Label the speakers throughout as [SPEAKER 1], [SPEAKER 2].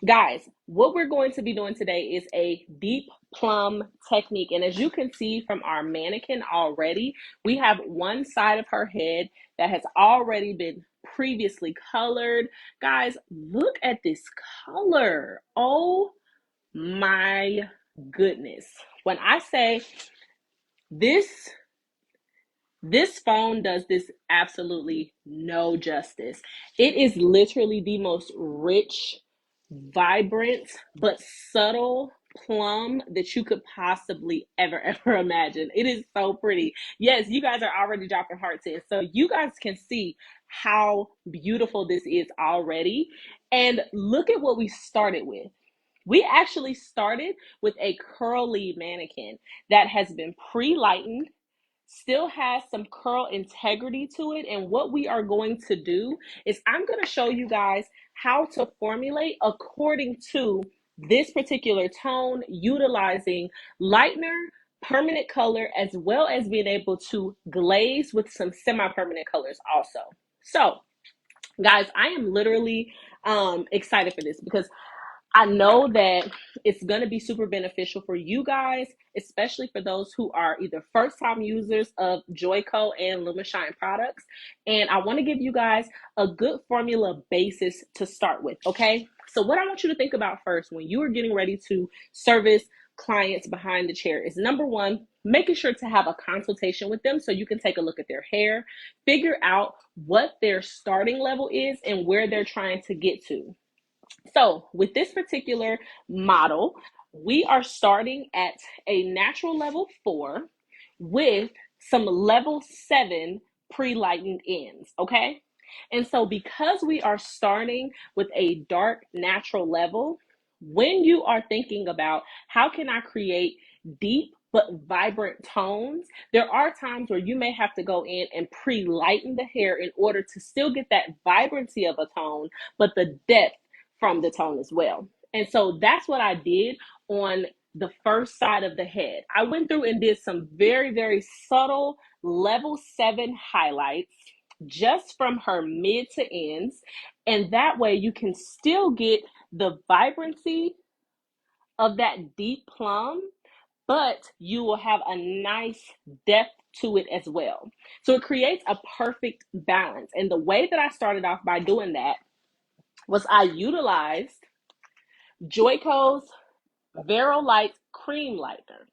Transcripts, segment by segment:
[SPEAKER 1] Guys, what we're going to be doing today is a deep plum technique. And as you can see from our mannequin already, we have one side of her head that has already been previously colored. Guys, look at this color. Oh my goodness. When I say this this phone does this absolutely no justice. It is literally the most rich, vibrant, but subtle plum that you could possibly ever imagine. It is so pretty. Yes, you guys are already dropping hearts in. So you guys can see how beautiful this is already. And look at what we started with. We actually started with a curly mannequin that has been pre-lightened, still has some curl integrity to it. And what we are going to do is I'm going to show you guys how to formulate according to this particular tone, utilizing lightener, permanent color, as well as being able to glaze with some semi-permanent colors also. So guys, I am literally excited for this because I know that it's going to be super beneficial for you guys, especially for those who are either first time users of Joico and Lumishine products. And I want to give you guys a good formula basis to start with, okay? So what I want you to think about first when you are getting ready to service clients behind the chair is, number one, making sure to have a consultation with them so you can take a look at their hair, figure out what their starting level is and where they're trying to get to. So with this particular model, we are starting at a natural level 4 with some level 7 pre-lightened ends, okay? And so because we are starting with a dark natural level, when you are thinking about how can I create deep but vibrant tones, there are times where you may have to go in and pre-lighten the hair in order to still get that vibrancy of a tone, but the depth from the tone as well. And so that's what I did on the first side of the head. I went through and did some very subtle level 7 highlights just from her mid to ends. And that way you can still get the vibrancy of that deep plum, but you will have a nice depth to it as well. So it creates a perfect balance. And the way that I started off by doing that was I utilized Joico's Light Cream Lightener.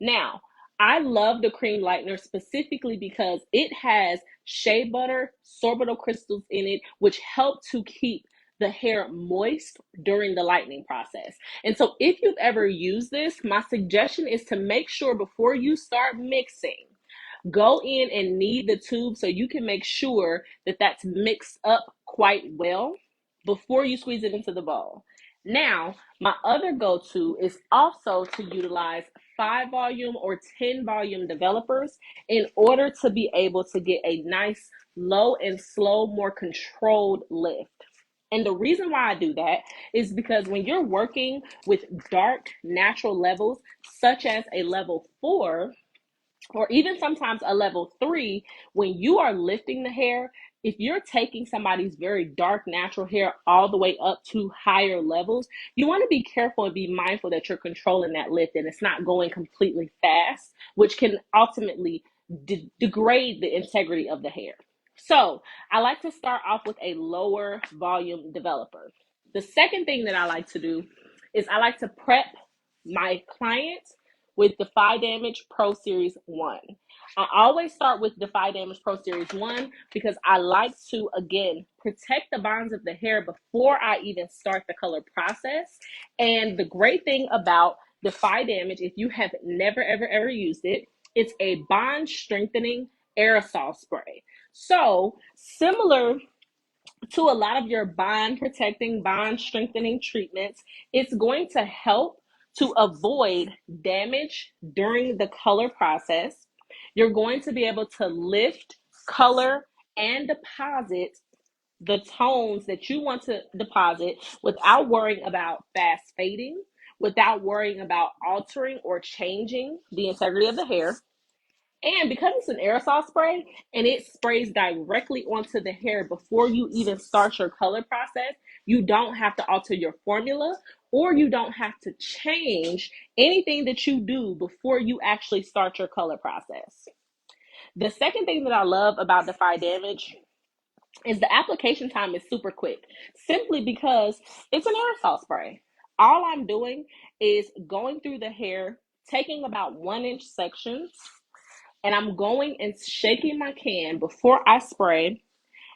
[SPEAKER 1] Now, I love the cream lightener specifically because it has shea butter, sorbitol crystals in it, which help to keep the hair moist during the lightening process. And so if you've ever used this, my suggestion is to make sure before you start mixing, go in and knead the tube so you can make sure that that's mixed up quite well before you squeeze it into the bowl. Now, my other go-to is also to utilize 5 volume or 10 volume developers in order to be able to get a nice low and slow, more controlled lift. And the reason why I do that is because when you're working with dark natural levels, such as a level 4, or even sometimes a level 3, when you are lifting the hair, if you're taking somebody's very dark natural hair all the way up to higher levels, you want to be careful and be mindful that you're controlling that lift and it's not going completely fast, which can ultimately degrade the integrity of the hair. So I like to start off with a lower volume developer. The second thing that I like to do is I like to prep my clients with Defy Damage Pro Series 1. I always start with Defy Damage Pro Series 1 because I like to, again, protect the bonds of the hair before I even start the color process. And the great thing about Defy Damage, if you have never, ever used it, it's a bond strengthening aerosol spray. So similar to a lot of your bond protecting, bond strengthening treatments, it's going to help to avoid damage during the color process. You're going to be able to lift, color, and deposit the tones that you want to deposit without worrying about fast fading, without worrying about altering or changing the integrity of the hair. And because it's an aerosol spray and it sprays directly onto the hair before you even start your color process, you don't have to alter your formula or you don't have to change anything that you do before you actually start your color process. The second thing that I love about Defy Damage is the application time is super quick, simply because it's an aerosol spray. All I'm doing is going through the hair, taking about 1-inch sections, and I'm going and shaking my can before I spray,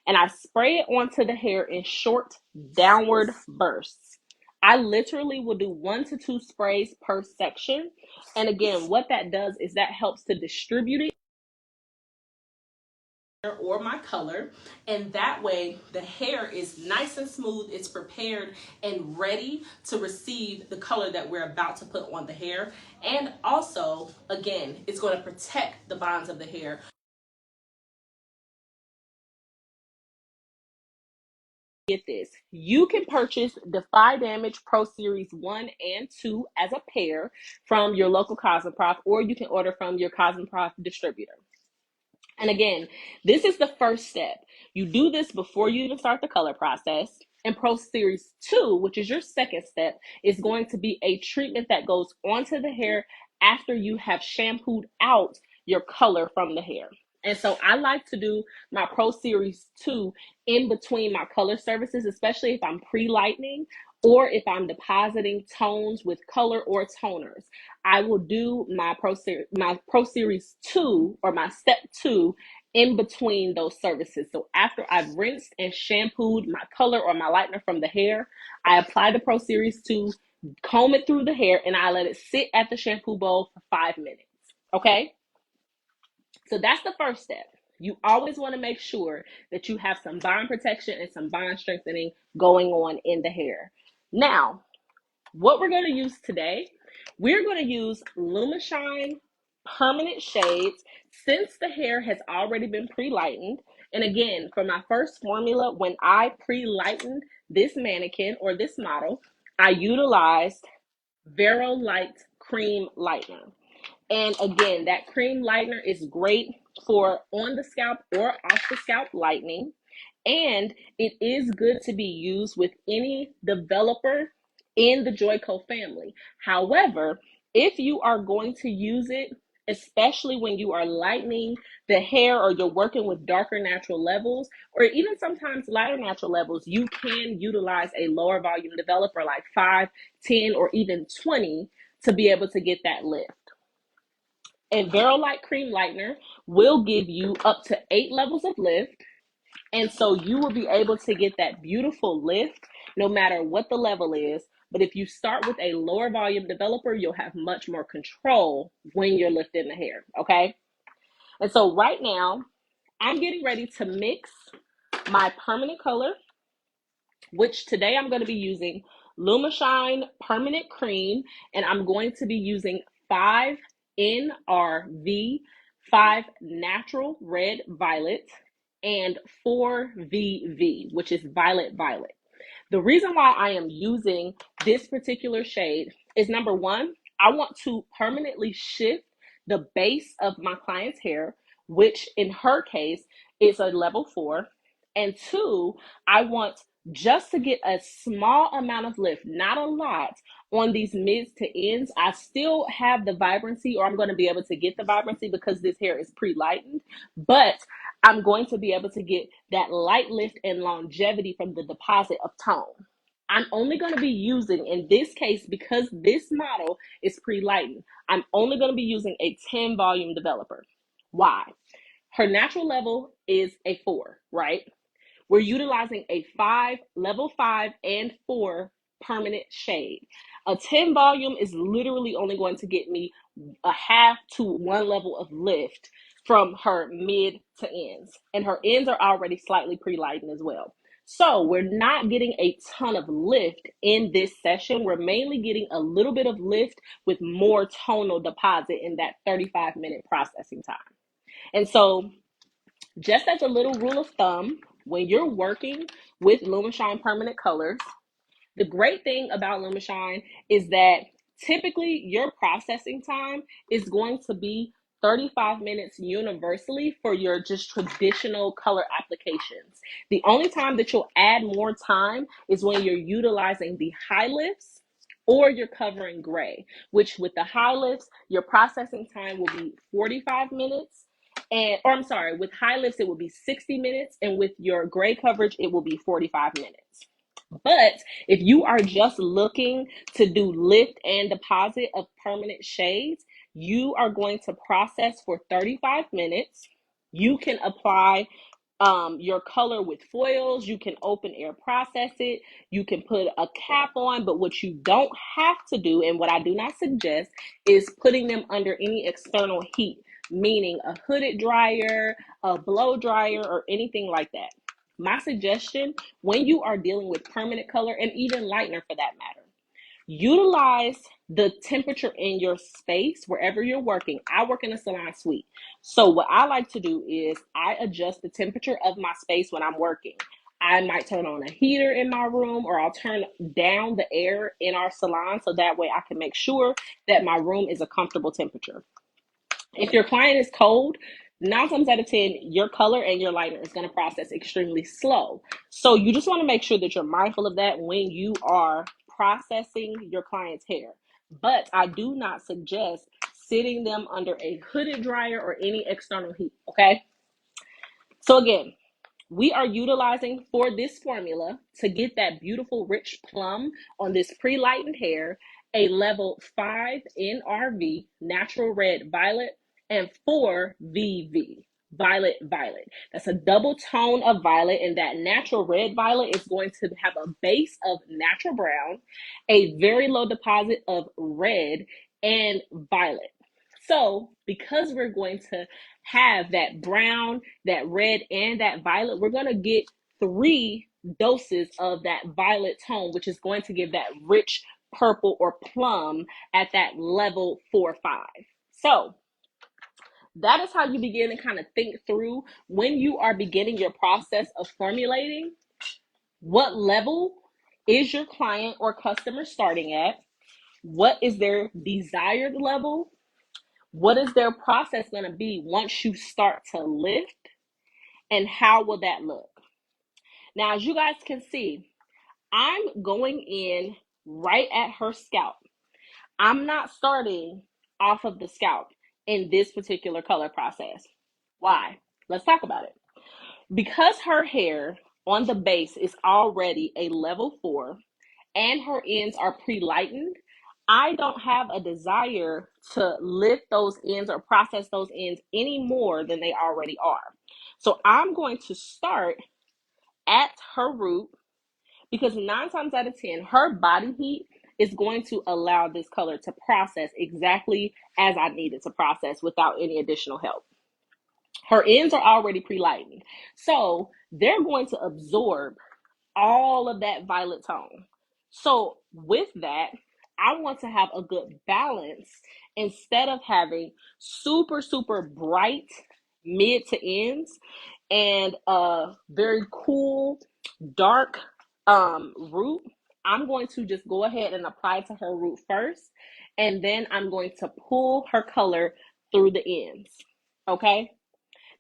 [SPEAKER 1] and I spray it onto the hair in short downward bursts. I literally will do 1 to 2 sprays per section. And again, what that does is that helps to distribute it or my color, and that way the hair is nice and smooth, it's prepared and ready to receive the color that we're about to put on the hair. And also, again, it's going to protect the bonds of the hair. Get this, you can purchase Defy Damage Pro Series 1 and 2 as a pair from your local Cosmoprof, or you can order from your Cosmoprof distributor. And again, this is the first step. You do this before you even start the color process. And Pro Series 2, which is your second step, is going to be a treatment that goes onto the hair after you have shampooed out your color from the hair. And so I like to do my Pro Series 2 in between my color services, especially if I'm pre-lightening or if I'm depositing tones with color or toners. I will do my Pro Series 2 or my step 2 in between those services. So after I've rinsed and shampooed my color or my lightener from the hair, I apply the Pro Series 2, comb it through the hair, and I let it sit at the shampoo bowl for 5 minutes. Okay? So that's the first step. You always want to make sure that you have some bond protection and some bond strengthening going on in the hair. Now, what we're going to use today, we're going to use Lumishine Permanent Shades since the hair has already been pre-lightened. And again, for my first formula, when I pre-lightened this mannequin or this model, I utilized Vero Light Cream Lightener. And again, that cream lightener is great for on the scalp or off the scalp lightening. And it is good to be used with any developer in the Joico family. However, if you are going to use it, especially when you are lightening the hair or you're working with darker natural levels, or even sometimes lighter natural levels, you can utilize a lower volume developer like 5, 10, or even 20 to be able to get that lift. A Vero Light Cream Lightener will give you up to 8 levels of lift. And so you will be able to get that beautiful lift no matter what the level is. But if you start with a lower volume developer, you'll have much more control when you're lifting the hair, okay? And so right now, I'm getting ready to mix my permanent color, which today I'm going to be using Lumishine Permanent Cream, and I'm going to be using 5 NRV, 5 Natural Red Violet, and 4 VV, which is Violet Violet. The reason why I am using this particular shade is, number one, I want to permanently shift the base of my client's hair, which in her case is a level 4. And two, I want just to get a small amount of lift, not a lot, on these mids to ends. I still have the vibrancy, or I'm going to be able to get the vibrancy because this hair is pre-lightened, but I'm going to be able to get that light lift and longevity from the deposit of tone. I'm only going to be using, in this case, because this model is pre-lightened, I'm only going to be using a 10 volume developer. Why? Her natural level is a 4, right? We're utilizing a 5, level 5 and 4 permanent shade. A 10 volume is literally only going to get me a half to 1 level of lift from her mid to ends. And her ends are already slightly pre-lightened as well. So we're not getting a ton of lift in this session. We're mainly getting a little bit of lift with more tonal deposit in that 35-minute processing time. And so just as a little rule of thumb, when you're working with Lumishine Permanent Colors, the great thing about Lumishine is that typically your processing time is going to be 35 minutes universally for your just traditional color applications. The only time that you'll add more time is when you're utilizing the high lifts or you're covering gray, which with the high lifts, your processing time will be 45 minutes. With high lifts, it will be 60 minutes. And with your gray coverage, it will be 45 minutes. But if you are just looking to do lift and deposit of permanent shades, you are going to process for 35 minutes. You can apply your color with foils. You can open air process it. You can put a cap on, but what you don't have to do, and what I do not suggest, is putting them under any external heat, meaning a hooded dryer, a blow dryer, or anything like that. My suggestion when you are dealing with permanent color and even lightener for that matter, utilize the temperature in your space wherever you're working. I work in a salon suite. So what I like to do is I adjust the temperature of my space when I'm working. I might turn on a heater in my room, or I'll turn down the air in our salon so that way I can make sure that my room is a comfortable temperature. If your client is cold, 9 times out of 10, your color and your lightener is going to process extremely slow. So you just want to make sure that you're mindful of that when you are processing your client's hair. But I do not suggest sitting them under a hooded dryer or any external heat, okay? So again, we are utilizing for this formula to get that beautiful rich plum on this pre-lightened hair, a level 5 NRV, natural red violet, and 4 VV, violet violet. That's a double tone of violet, and that natural red violet is going to have a base of natural brown, a very low deposit of red, and violet. So because we're going to have that brown, that red, and that violet, we're going to get 3 doses of that violet tone, which is going to give that rich purple or plum at that level 4-5. So that is how you begin to kind of think through when you are beginning your process of formulating. What level is your client or customer starting at? What is their desired level? What is their process going to be once you start to lift? And how will that look? Now, as you guys can see, I'm going in right at her scalp. I'm not starting off of the scalp in this particular color process. Why? Let's talk about it. Because her hair on the base is already a level 4 and her ends are pre-lightened, I don't have a desire to lift those ends or process those ends any more than they already are. So I'm going to start at her root, because 9 times out of 10, her body heat is going to allow this color to process exactly as I need it to process without any additional help. Her ends are already pre-lightened, so they're going to absorb all of that violet tone. So with that, I want to have a good balance. Instead of having super, super bright mid to ends and a very cool, dark root, I'm going to just go ahead and apply to her root first, and then I'm going to pull her color through the ends, okay?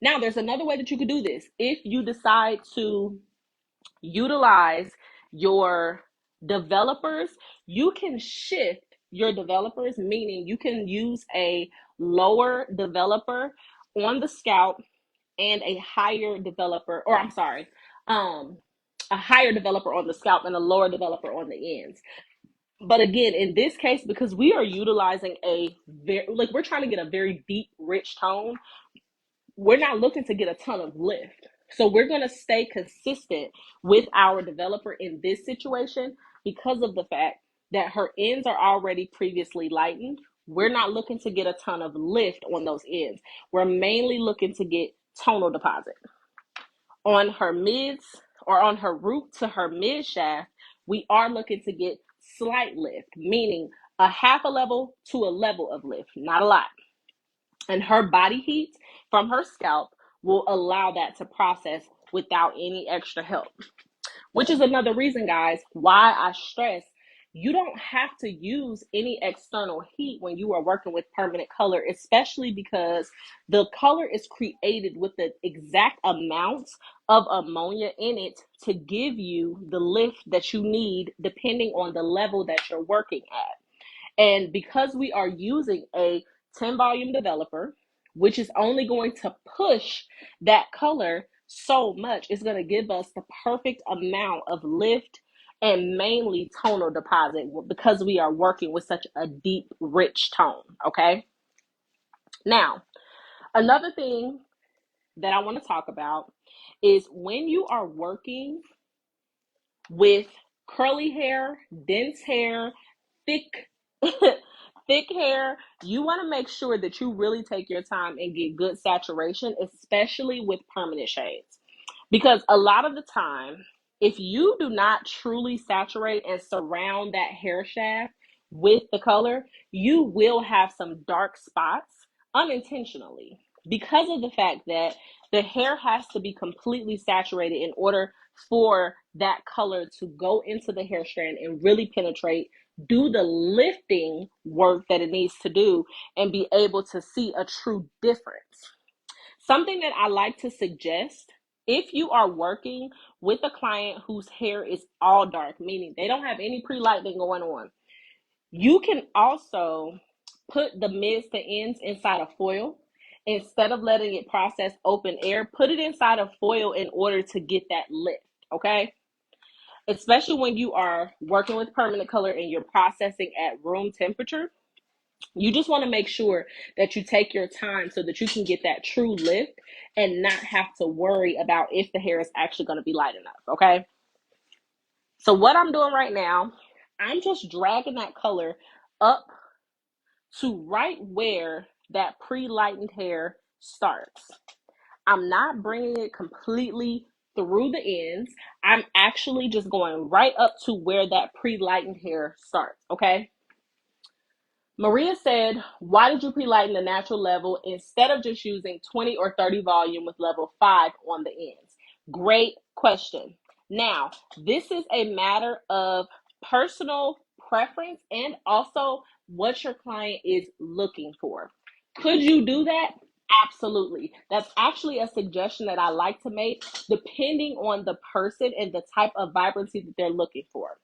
[SPEAKER 1] Now, there's another way that you could do this. If you decide to utilize your developers, you can shift your developers, meaning you can use a lower developer on the scalp and a higher developer, a higher developer on the scalp and a lower developer on the ends. But again, in this case, because we are utilizing we're trying to get a very deep, rich tone, we're not looking to get a ton of lift. So we're going to stay consistent with our developer in this situation because of the fact that her ends are already previously lightened. We're not looking to get a ton of lift on those ends. We're mainly looking to get tonal deposit. On her mids, or on her root to her mid shaft, we are looking to get slight lift, meaning a half a level to a level of lift, not a lot. And her body heat from her scalp will allow that to process without any extra help. Which is another reason, guys, why I stress You don't have to use any external heat when you are working with permanent color, especially because the color is created with the exact amount of ammonia in it to give you the lift that you need depending on the level that you're working at. And because we are using a 10 volume developer, which is only going to push that color so much, it's going to give us the perfect amount of lift and mainly tonal deposit because we are working with such a deep, rich tone. Okay. Now, another thing that I want to talk about is when you are working with curly hair, dense hair, thick thick hair, you want to make sure that you really take your time and get good saturation, especially with permanent shades. Because a lot of the time, if you do not truly saturate and surround that hair shaft with the color, you will have some dark spots unintentionally because of the fact that the hair has to be completely saturated in order for that color to go into the hair strand and really penetrate, do the lifting work that it needs to do, and be able to see a true difference. Something that I like to suggest, if you are working with a client whose hair is all dark, meaning they don't have any pre-lightening going on, you can also put the mids to ends inside of foil. Instead of letting it process open air, put it inside of foil in order to get that lift, okay? Especially when you are working with permanent color and you're processing at room temperature, you just want to make sure that you take your time so that you can get that true lift and not have to worry about if the hair is actually going to be light enough, okay? So what I'm doing right now, I'm just dragging that color up to right where that pre-lightened hair starts. I'm not bringing it completely through the ends. I'm actually just going right up to where that pre-lightened hair starts, okay? Maria said, why did you pre-lighten the natural level instead of just using 20 or 30 volume with level 5 on the ends? Great question. Now, this is a matter of personal preference and also what your client is looking for. Could you do that? Absolutely. That's actually a suggestion that I like to make depending on the person and the type of vibrancy that they're looking for.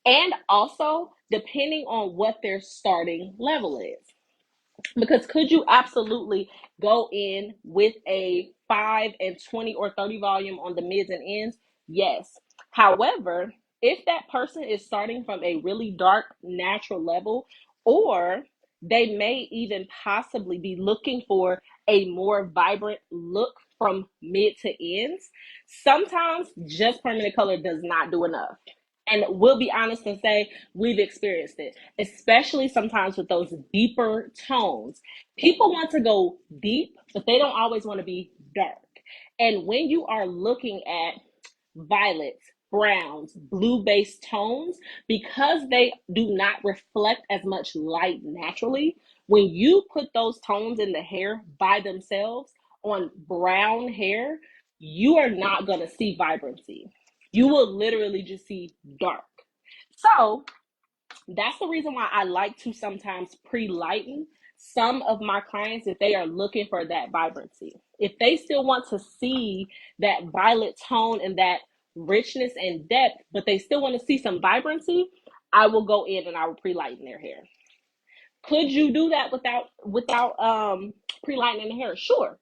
[SPEAKER 1] And also depending on what their starting level is. Because could you absolutely go in with a 5 and 20 or 30 volume on the mids and ends? Yes. However, if that person is starting from a really dark natural level, or they may even possibly be looking for a more vibrant look from mid to ends, sometimes just permanent color does not do enough. And we'll be honest and say we've experienced it, especially sometimes with those deeper tones. People want to go deep, but they don't always want to be dark. And when you are looking at violets, browns, blue-based tones, because they do not reflect as much light naturally, when you put those tones in the hair by themselves on brown hair, you are not going to see vibrancy. You will literally just see dark. So that's the reason why I like to sometimes pre-lighten some of my clients if they are looking for that vibrancy. If they still want to see that violet tone and that richness and depth, but they still want to see some vibrancy, I will go in and I will pre-lighten their hair. Could you do that without pre-lightening the hair? Sure.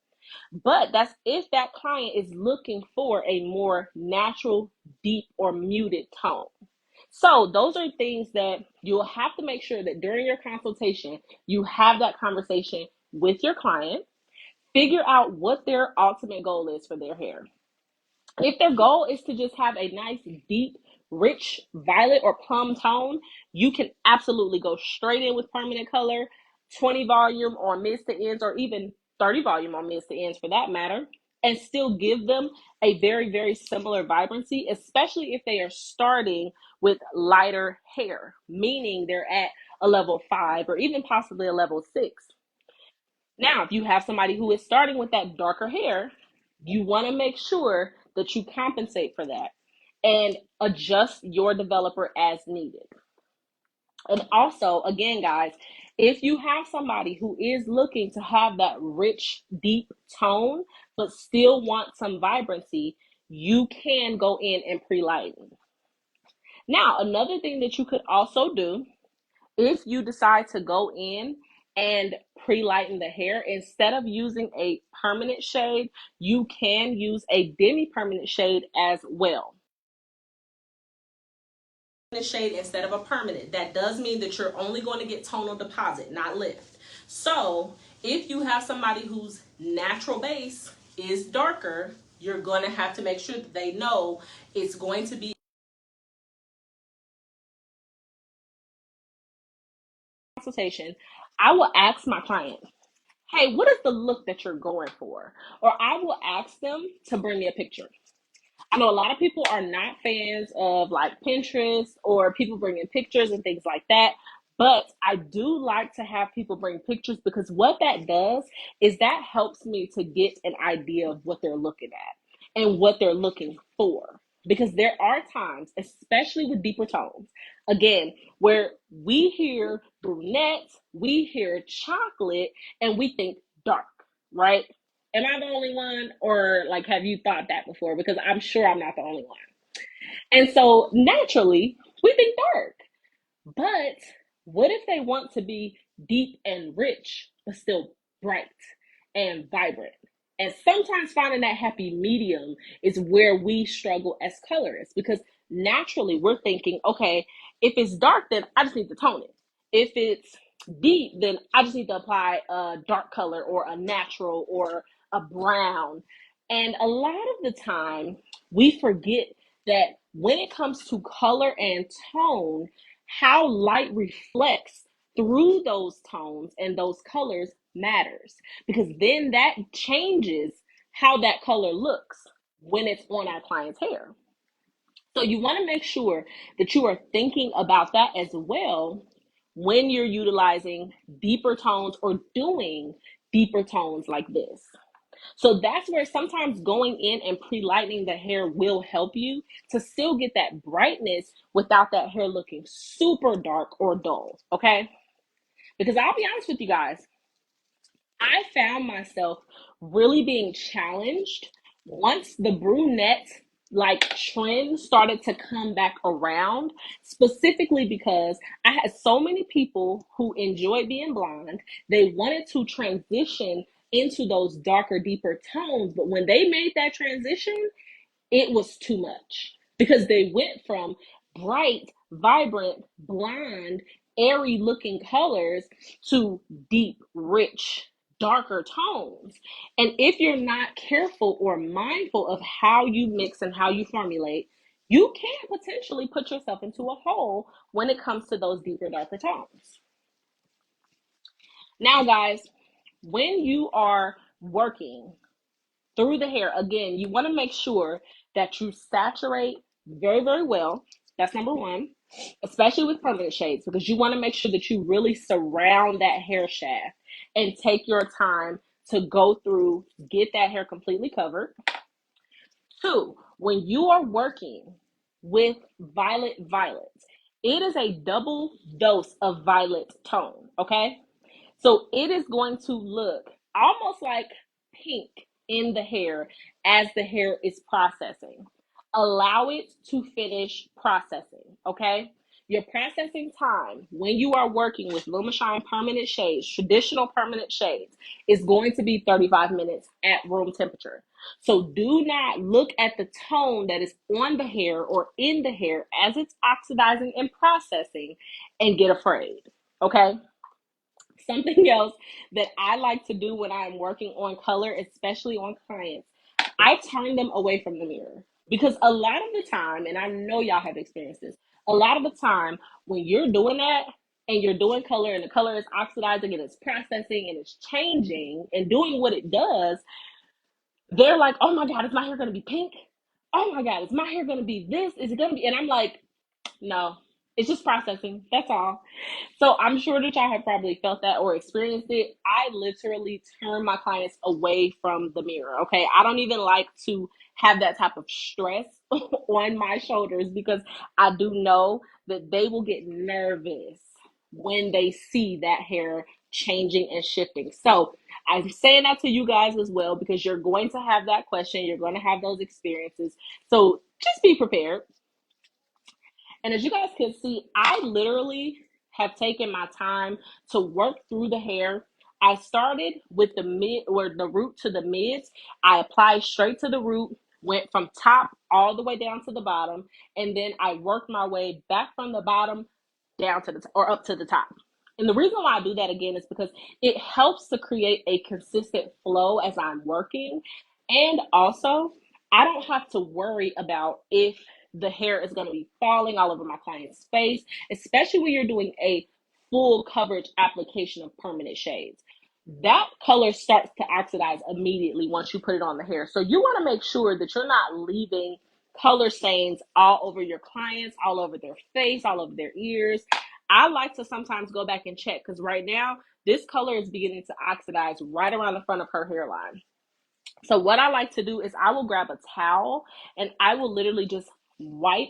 [SPEAKER 1] But that's if that client is looking for a more natural, deep, or muted tone. So those are things that you'll have to make sure that during your consultation, you have that conversation with your client, figure out what their ultimate goal is for their hair. If their goal is to just have a nice, deep, rich violet or plum tone, you can absolutely go straight in with permanent color, 20 volume on mids to ends, or even 30 volume on mids to ends for that matter, and still give them a very, very similar vibrancy, especially if they are starting with lighter hair, meaning they're at a level 5 or even possibly a level 6. Now, if you have somebody who is starting with that darker hair, you want to make sure that you compensate for that and adjust your developer as needed. And also, again, guys, if you have somebody who is looking to have that rich, deep tone, but still want some vibrancy, you can go in and pre-lighten. Now, another thing that you could also do, if you decide to go in and pre-lighten the hair, instead of using a permanent shade, you can use a demi-permanent shade as well. Shade instead of a permanent. That does mean that you're only going to get tonal deposit, not lift. So if you have somebody whose natural base is darker, you're going to have to make sure that they know it's going to be consultation. I will ask my client, hey, what is the look that you're going for? Or I will ask them to bring me a picture. I know a lot of people are not fans of like Pinterest or people bringing pictures and things like that. But I do like to have people bring pictures, because what that does is that helps me to get an idea of what they're looking at and what they're looking for. Because there are times, especially with deeper tones, again, where we hear brunette, we hear chocolate, and we think dark, right? Am I the only one, or like have you thought that before? Because I'm sure I'm not the only one. And so naturally, we think dark. But what if they want to be deep and rich, but still bright and vibrant? And sometimes finding that happy medium is where we struggle as colorists, because naturally we're thinking, okay, if it's dark, then I just need to tone it. If it's deep, then I just need to apply a dark color or a natural or a brown. And a lot of the time we forget that when it comes to color and tone, how light reflects through those tones and those colors matters, because then that changes how that color looks when it's on our client's hair. So you want to make sure that you are thinking about that as well when you're utilizing deeper tones or doing deeper tones like this. So that's where sometimes going in and pre-lightening the hair will help you to still get that brightness without that hair looking super dark or dull, okay? Because I'll be honest with you guys, I found myself really being challenged once the brunette like trend started to come back around, specifically because I had so many people who enjoyed being blonde. They wanted to transition into those darker, deeper tones, but when they made that transition, it was too much, because they went from bright, vibrant, blonde, airy looking colors to deep, rich, darker tones. And if you're not careful or mindful of how you mix and how you formulate, you can potentially put yourself into a hole when it comes to those deeper, darker tones. Now, guys, when you are working through the hair, again, you want to make sure that you saturate very, very well. That's number one, especially with permanent shades, because you want to make sure that you really surround that hair shaft and take your time to go through, get that hair completely covered. Two, when you are working with violet violets, it is a double dose of violet tone, okay? So it is going to look almost like pink in the hair as the hair is processing. Allow it to finish processing, okay? Your processing time when you are working with Lumishine permanent shades, traditional permanent shades, is going to be 35 minutes at room temperature. So do not look at the tone that is on the hair or in the hair as it's oxidizing and processing and get afraid, okay? Something else that I like to do when I'm working on color, especially on clients, I turn them away from the mirror. Because a lot of the time, and I know y'all have experienced this, a lot of the time when you're doing that and you're doing color and the color is oxidizing and it's processing and it's changing and doing what it does, they're like, oh my God, is my hair going to be pink? Oh my God, is my hair going to be this? Is it going to be? And I'm like, no, it's just processing. That's all. So I'm sure that y'all have probably felt that or experienced it. I literally turn my clients away from the mirror. Okay. I don't even like to have that type of stress on my shoulders, because I do know that they will get nervous when they see that hair changing and shifting. So I'm saying that to you guys as well, because you're going to have that question. You're going to have those experiences. So just be prepared. And as you guys can see, I literally have taken my time to work through the hair. I started with the mid or the root to the mids. I applied straight to the root, went from top all the way down to the bottom, and then I worked my way back from the bottom down to the or up to the top. And the reason why I do that again is because it helps to create a consistent flow as I'm working. And also, I don't have to worry about if the hair is going to be falling all over my client's face, especially when you're doing a full coverage application of permanent shades. That color starts to oxidize immediately once you put it on the hair. So you want to make sure that you're not leaving color stains all over your clients, all over their face, all over their ears. I like to sometimes go back and check, because right now this color is beginning to oxidize right around the front of her hairline. So what I like to do is I will grab a towel and I will literally just wipe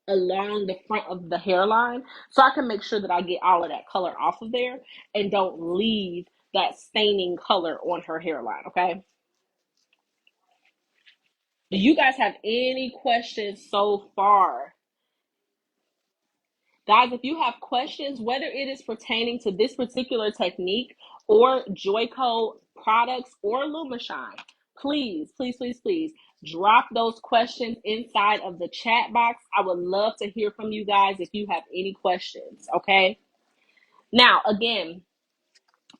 [SPEAKER 1] along the front of the hairline so I can make sure that I get all of that color off of there and don't leave that staining color on her hairline, okay? Do you guys have any questions so far? Guys, if you have questions, whether it is pertaining to this particular technique or Joico products or Lumashine, please, please, please, please drop those questions inside of the chat box. I would love to hear from you guys if you have any questions, okay? Now, again,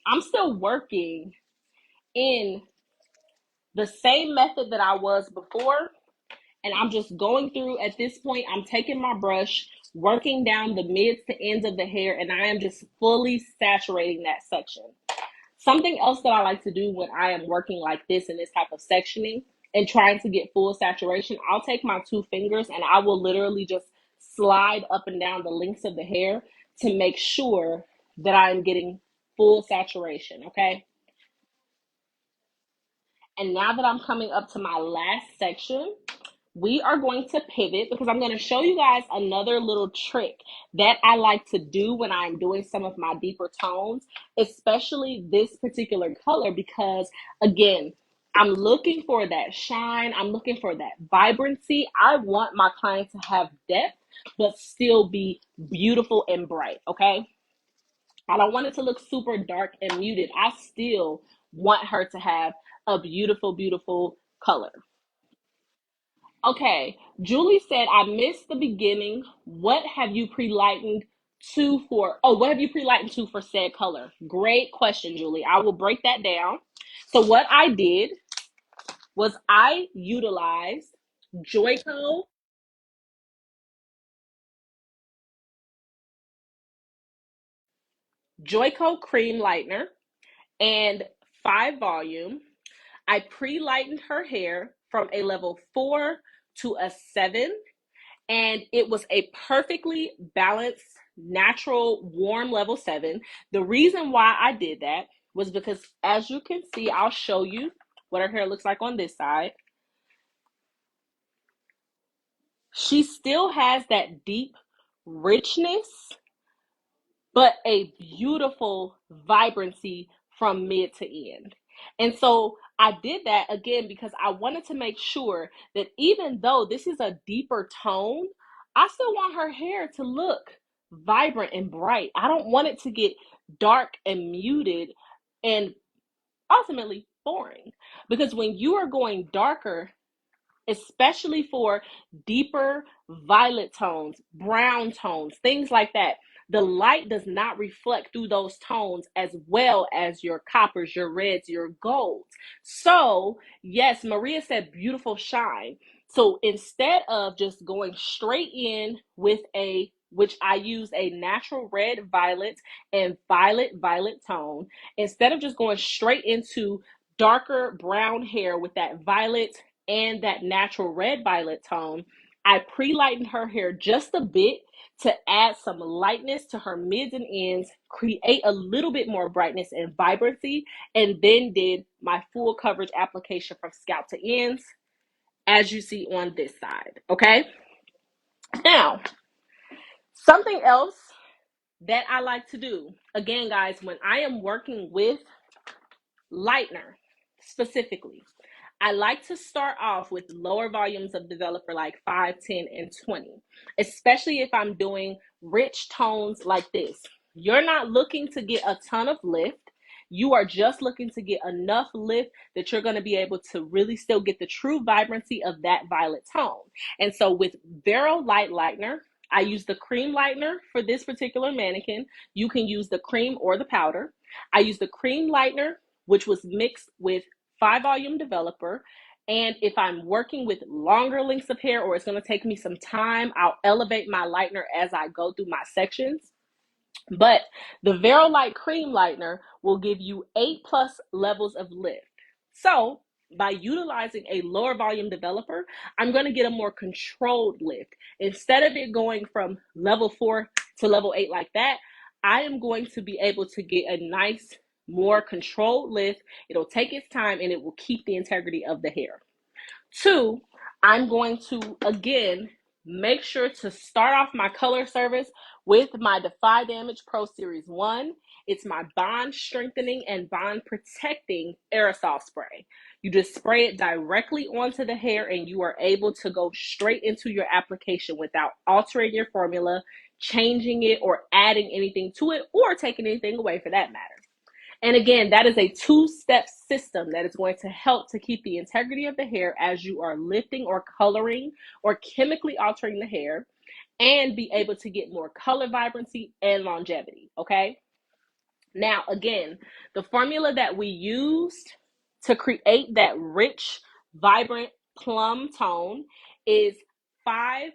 [SPEAKER 1] I'm still working in the same method that I was before. And I'm just going through, at this point, I'm taking my brush, working down the mids to ends of the hair, and I am just fully saturating that section. Something else that I like to do when I am working like this in this type of sectioning and trying to get full saturation, I'll take my 2 fingers and I will literally just slide up and down the lengths of the hair to make sure that I'm getting full saturation, okay? And now that I'm coming up to my last section, we are going to pivot because I'm going to show you guys another little trick that I like to do when I'm doing some of my deeper tones, especially this particular color, because again, I'm looking for that shine. I'm looking for that vibrancy. I want my client to have depth, but still be beautiful and bright, okay? I don't want it to look super dark and muted. I still want her to have a beautiful, beautiful color. Okay, Julie said, I missed the beginning. What have you pre-lightened to for? Oh, what have you pre-lightened to for said color? Great question, Julie. I will break that down. So what I did was I utilized Joico Cream Lightener and 5 volume. I pre-lightened her hair from a level 4 to a 7. And it was a perfectly balanced, natural, warm level 7. The reason why I did that was because, as you can see, I'll show you what her hair looks like on this side. She still has that deep richness, but a beautiful vibrancy from mid to end. And so I did that again because I wanted to make sure that even though this is a deeper tone, I still want her hair to look vibrant and bright. I don't want it to get dark and muted and ultimately boring. Because when you are going darker, especially for deeper violet tones, brown tones, things like that, the light does not reflect through those tones as well as your coppers, your reds, your golds. So, yes, Maria said beautiful shine. So instead of just going straight in with which I use a natural red violet and violet tone, instead of just going straight into darker brown hair with that violet and that natural red violet tone, I pre-lightened her hair just a bit to add some lightness to her mids and ends, create a little bit more brightness and vibrancy, and then did my full coverage application from scalp to ends, as you see on this side, okay? Now, Something else that I like to do, again, guys, when I am working with Lightener specifically, I like to start off with lower volumes of developer like 5, 10, and 20, especially if I'm doing rich tones like this. You're not looking to get a ton of lift. You are just looking to get enough lift that you're going to be able to really still get the true vibrancy of that violet tone. And so with Vero Light Lightener, I use the cream lightener for this particular mannequin. You can use the cream or the powder. I use the cream lightener, which was mixed with 5 volume developer. And if I'm working with longer lengths of hair or it's going to take me some time, I'll elevate my lightener as I go through my sections. But the Vero Light Cream Lightener will give you 8+ levels of lift. So by utilizing a lower volume developer, I'm going to get a more controlled lift. Instead of it going from level 4 to level 8 like that, I am going to be able to get a nice, more controlled lift. It'll take its time and it will keep the integrity of the hair. 2, I'm going to, again, make sure to start off my color service with my Defy Damage Pro Series 1. It's my bond strengthening and bond protecting aerosol spray. You just spray it directly onto the hair and you are able to go straight into your application without altering your formula, changing it, or adding anything to it, or taking anything away for that matter. And again, that is a 2-step system that is going to help to keep the integrity of the hair as you are lifting or coloring or chemically altering the hair, and be able to get more color vibrancy and longevity, okay? Now, again, the formula that we used to create that rich, vibrant plum tone is 5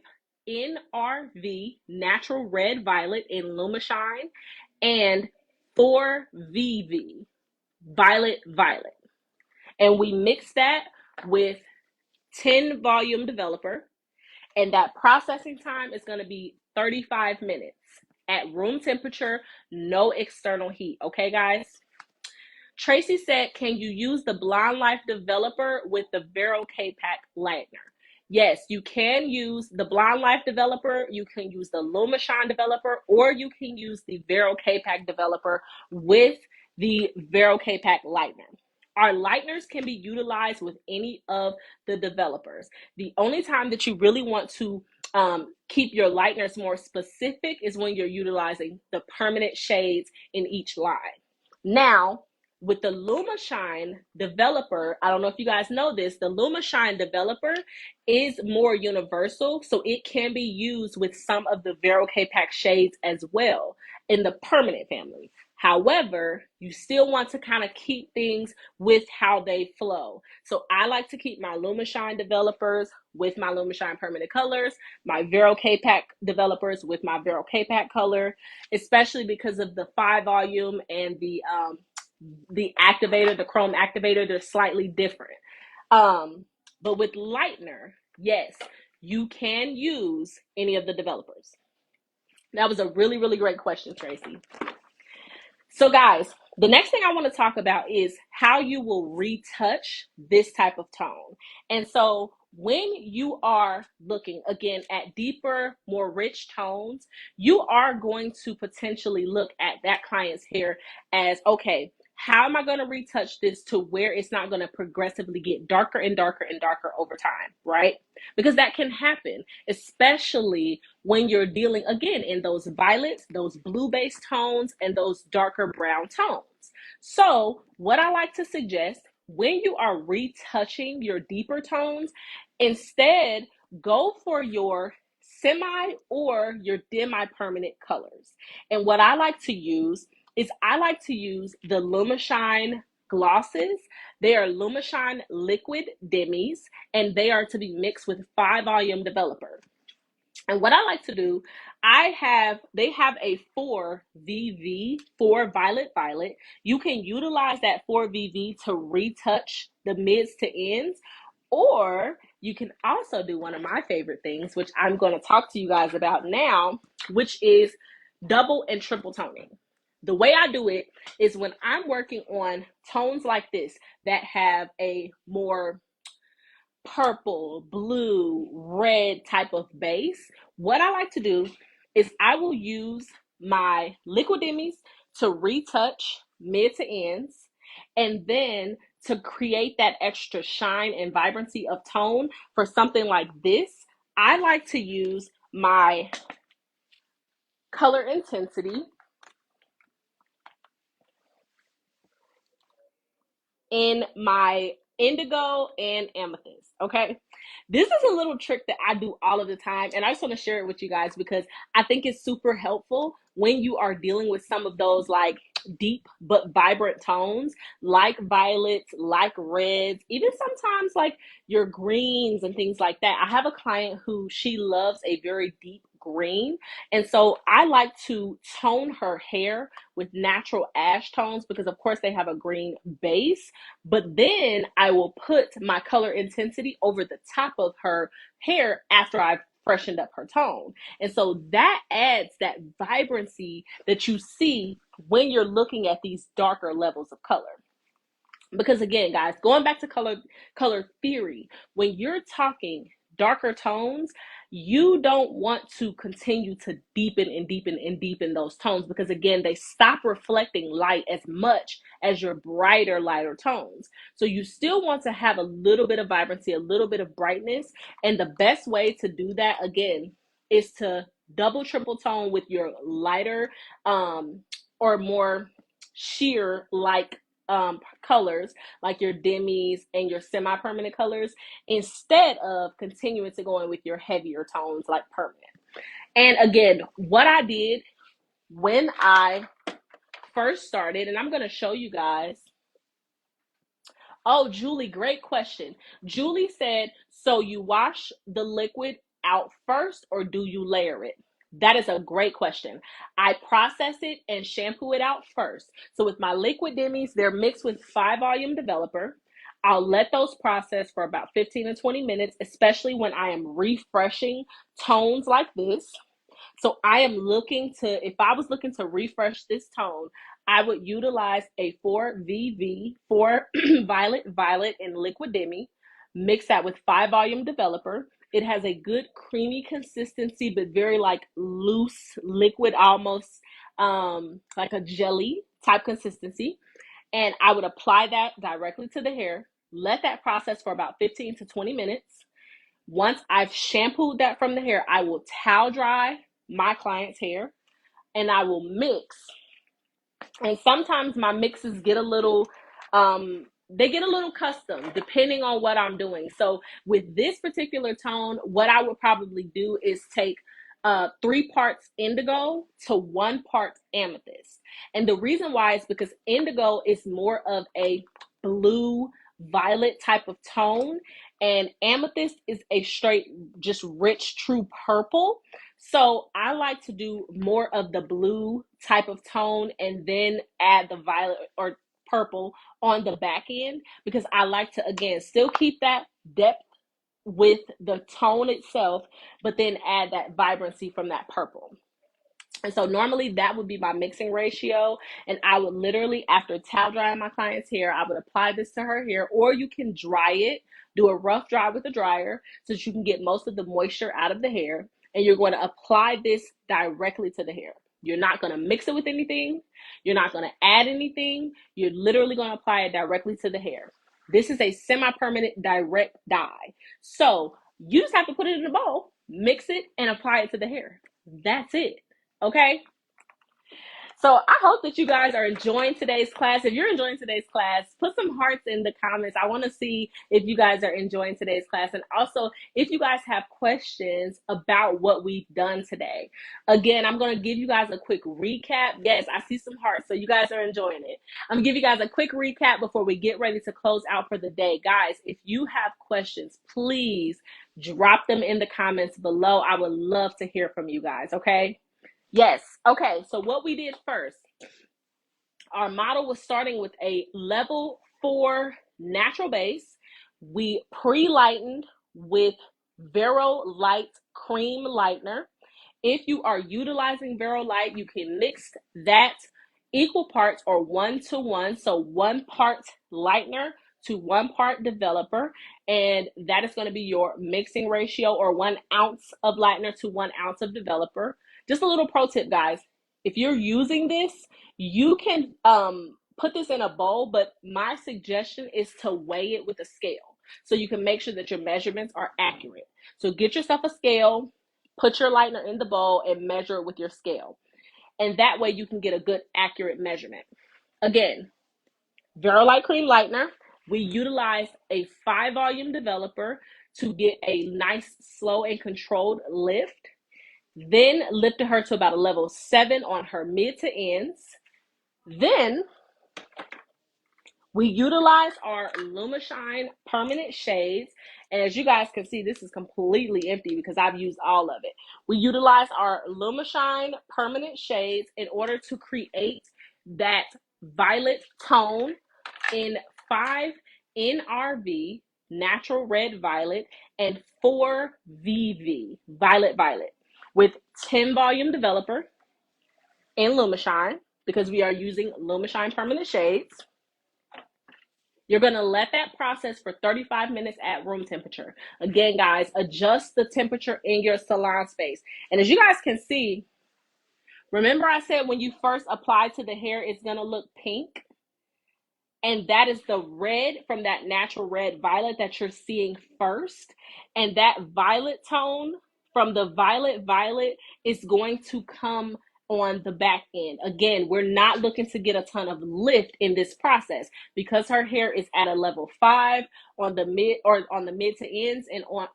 [SPEAKER 1] NRV, Natural Red Violet in Lumishine, and 4 VV, Violet Violet. And we mix that with 10 volume developer, and that processing time is going to be 35 minutes at room temperature, no external heat. Okay, guys? Tracy said, can you use the Blonde Life developer with the Vero K-Pack Lightener? Yes, you can use the Blonde Life developer, you can use the Lumishine developer, or you can use the Vero K-Pack developer with the Vero K-Pack Lightener. Our lighteners can be utilized with any of the developers. The only time that you really want to keep your lighteners more specific is when you're utilizing the permanent shades in each line. Now, with the Lumishine developer, I don't know if you guys know this, the Lumishine developer is more universal, so it can be used with some of the Vero K-Pack shades as well in the permanent family. However, you still want to kind of keep things with how they flow. So I like to keep my Lumishine developers with my Lumishine permanent colors, my Vero K-Pack developers with my Vero K-Pack color, especially because of the 5 volume and the activator, the chrome activator, they're slightly different. But with Lightener, yes, you can use any of the developers. That was a really, really great question, Tracy. So guys, the next thing I want to talk about is how you will retouch this type of tone. And so when you are looking, again, at deeper, more rich tones, you are going to potentially look at that client's hair as, okay, how am I going to retouch this to where it's not going to progressively get darker and darker and darker over time, right? Because that can happen, especially when you're dealing, again, in those violets, those blue-based tones, and those darker brown tones. So what I like to suggest, when you are retouching your deeper tones, instead, go for your semi or your demi-permanent colors. And what I like to use is I like to use the Lumishine glosses. They are Lumishine liquid demis, and they are to be mixed with 5 volume developer. And what I like to do, they have a 4 VV, 4 Violet Violet. You can utilize that 4 VV to retouch the mids to ends, or you can also do one of my favorite things, which I'm going to talk to you guys about now, which is double and triple toning. The way I do it is when I'm working on tones like this that have a more purple, blue, red type of base, what I like to do is I will use my liquid demis to retouch mid to ends, and then to create that extra shine and vibrancy of tone for something like this, I like to use my color intensity in my indigo and amethyst. Okay, this is a little trick that I do all of the time, and I just want to share it with you guys because I think it's super helpful when you are dealing with some of those like deep but vibrant tones like violets, like reds, even sometimes like your greens and things like that. I have a client who she loves a very deep green, and so I like to tone her hair with natural ash tones because of course they have a green base, but then I will put my color intensity over the top of her hair after I've freshened up her tone. And so that adds that vibrancy that you see when you're looking at these darker levels of color. Because again, guys, going back to color theory, when you're talking darker tones, you don't want to continue to deepen and deepen and deepen those tones because again, they stop reflecting light as much as your brighter, lighter tones. So you still want to have a little bit of vibrancy, a little bit of brightness. And the best way to do that again is to double, triple tone with your lighter or more sheer like colors like your demis and your semi-permanent colors instead of continuing to go in with your heavier tones like permanent. And again, what I did when I first started, and I'm going to show you guys. Oh, Julie, great question. Julie said, so you wash the liquid out first or do you layer it? That is a great question. I process it and shampoo it out first. So with my liquid demis, they're mixed with 5-volume developer. I'll let those process for about 15 to 20 minutes, especially when I am refreshing tones like this. So I am looking to, if I was looking to refresh this tone, I would utilize a 4VV, 4 Violet in liquid demi, mix that with 5-volume developer. It has a good creamy consistency, but very like loose liquid, almost like a jelly type consistency. And I would apply that directly to the hair, let that process for about 15 to 20 minutes. Once I've shampooed that from the hair, I will towel dry my client's hair and I will mix. And sometimes my mixes get a little they get a little custom depending on what I'm doing. So with this particular tone, what I would probably do is take 3 parts indigo to 1 part amethyst. And the reason why is because indigo is more of a blue violet type of tone, and amethyst is a straight, just rich, true purple. So I like to do more of the blue type of tone and then add the violet or purple on the back end because I like to, again, still keep that depth with the tone itself, but then add that vibrancy from that purple. And so normally that would be my mixing ratio. And I would literally, after towel drying my client's hair, I would apply this to her hair, or you can dry it, do a rough dry with a dryer so that you can get most of the moisture out of the hair. And you're going to apply this directly to the hair. You're not going to mix it with anything. You're not going to add anything. You're literally going to apply it directly to the hair. This is a semi-permanent direct dye. So you just have to put it in a bowl, mix it, and apply it to the hair. That's it. Okay, so I hope that you guys are enjoying today's class. If you're enjoying today's class, put some hearts in the comments. I want to see if you guys are enjoying today's class, and also if you guys have questions about what we've done today. Again, I'm going to give you guys a quick recap. Yes, I see some hearts, so you guys are enjoying it. I'm going to give you guys a quick recap before we get ready to close out for the day. Guys, if you have questions, please drop them in the comments below. I would love to hear from you guys, okay? Yes. Okay. So what we did first, our model was starting with a level 4 natural base. We pre-lightened with Vero Light Cream Lightener. If you are utilizing Vero Light, you can mix that equal parts or 1-to-1. So 1 part lightener to 1 part developer. And that is going to be your mixing ratio, or 1 ounce of lightener to 1 ounce of developer. Just a little pro tip, guys. If you're using this, you can put this in a bowl, but my suggestion is to weigh it with a scale so you can make sure that your measurements are accurate. So get yourself a scale, put your lightener in the bowl, and measure it with your scale. And that way you can get a good, accurate measurement. Again, Light Cream Lightener, we utilize a 5-volume developer to get a nice, slow, and controlled lift. Then lifted her to about a level 7 on her mid to ends. Then we utilize our Lumishine permanent shades. And as you guys can see, this is completely empty because I've used all of it. We utilize our Lumishine permanent shades in order to create that violet tone in 5 NRV, natural red violet, and 4 VV, violet violet, with 10 volume developer and Lumishine, because we are using Lumishine permanent shades. You're going to let that process for 35 minutes at room temperature. Again, guys, adjust the temperature in your salon space. And as you guys can see, remember I said when you first apply to the hair, it's going to look pink? And that is the red from that natural red violet that you're seeing first. And that violet tone from the violet is going to come on the back end. Again, we're not looking to get a ton of lift in this process because her hair is at a level 5 on the mid to ends, and on,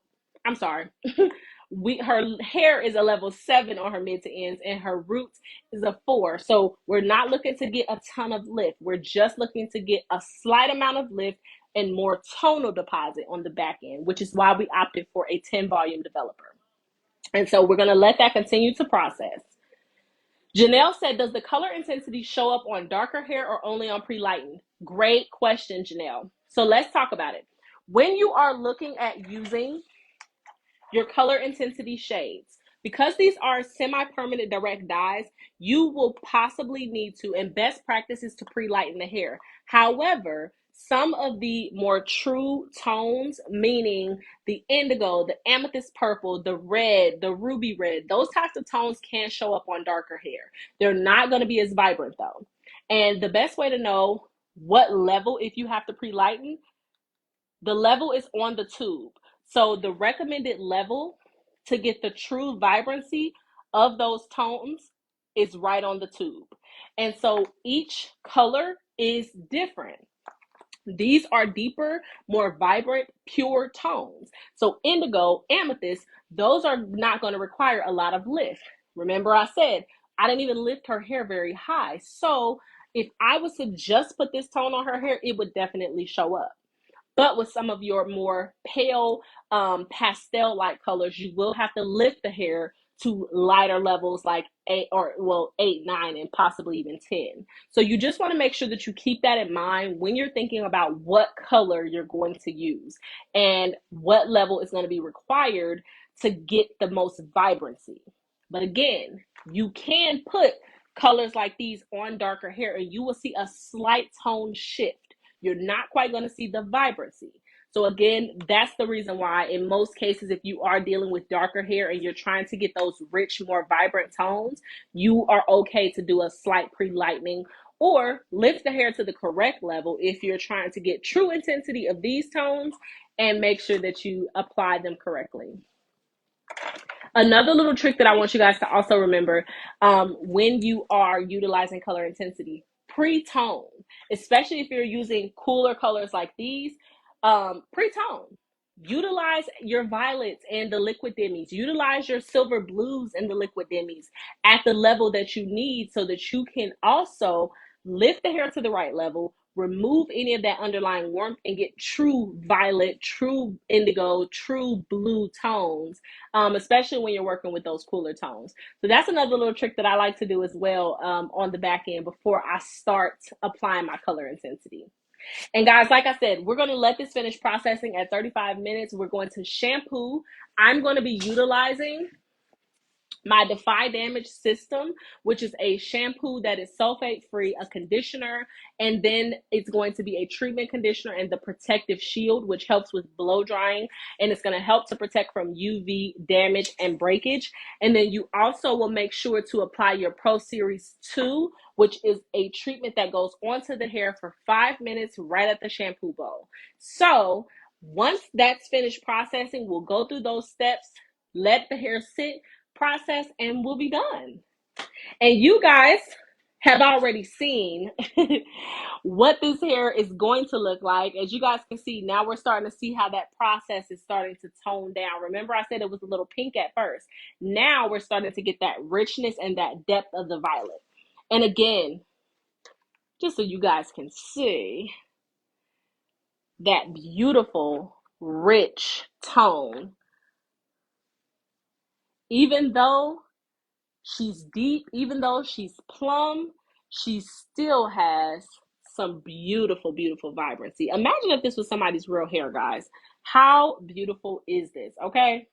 [SPEAKER 1] I'm sorry, her hair is a level 7 on her mid to ends, and her roots is a 4. So we're not looking to get a ton of lift. We're just looking to get a slight amount of lift and more tonal deposit on the back end, which is why we opted for a 10 volume developer. And so we're going to let that continue to process. Janelle said, does the color intensity show up on darker hair or only on pre-lighten? Great question, Janelle. So let's talk about it. When you are looking at using your color intensity shades, because these are semi-permanent direct dyes, you will possibly need to, and best practice is to pre-lighten the hair. However, some of the more true tones, meaning the indigo, the amethyst purple, the red, the ruby red, those types of tones can show up on darker hair. They're not going to be as vibrant though. And the best way to know what level, if you have to pre-lighten, the level is on the tube. So the recommended level to get the true vibrancy of those tones is right on the tube. And so each color is different. These are deeper, more vibrant, pure tones. So indigo, amethyst, those are not going to require a lot of lift. Remember I said, I didn't even lift her hair very high. So if I was to just put this tone on her hair, it would definitely show up. But with some of your more pale pastel-like colors, you will have to lift the hair to lighter levels like 8, 9, and possibly even 10. So you just want to make sure that you keep that in mind when you're thinking about what color you're going to use and what level is going to be required to get the most vibrancy. But again, you can put colors like these on darker hair and you will see a slight tone shift. You're not quite going to see the vibrancy. So again, that's the reason why in most cases, if you are dealing with darker hair and you're trying to get those rich, more vibrant tones, you are okay to do a slight pre-lightening or lift the hair to the correct level if you're trying to get true intensity of these tones and make sure that you apply them correctly. Another little trick that I want you guys to also remember when you are utilizing color intensity, pre-tone, especially if you're using cooler colors like these, pre-tone. Utilize your violets and the liquid demis. Utilize your silver blues and the liquid demis at the level that you need so that you can also lift the hair to the right level, remove any of that underlying warmth, and get true violet, true indigo, true blue tones, especially when you're working with those cooler tones. So that's another little trick that I like to do as well on the back end before I start applying my color intensity. And guys, like I said, we're going to let this finish processing at 35 minutes. We're going to shampoo. I'm going to be utilizing my Defy Damage system, which is a shampoo that is sulfate free, a conditioner, and then it's going to be a treatment conditioner and the protective shield, which helps with blow drying, and it's going to help to protect from UV damage and breakage. And then you also will make sure to apply your Pro Series 2, which is a treatment that goes onto the hair for 5 minutes right at the shampoo bowl. So once that's finished processing, we'll go through those steps, let the hair sit, process, and we'll be done. And you guys have already seen what this hair is going to look like. As you guys can see, now we're starting to see how that process is starting to tone down. Remember I said it was a little pink at first. Now we're starting to get that richness and that depth of the violet. And again, just so you guys can see that beautiful, rich tone. Even though she's deep, even though she's plum, she still has some beautiful, beautiful vibrancy. Imagine if this was somebody's real hair, guys. How beautiful is this, okay?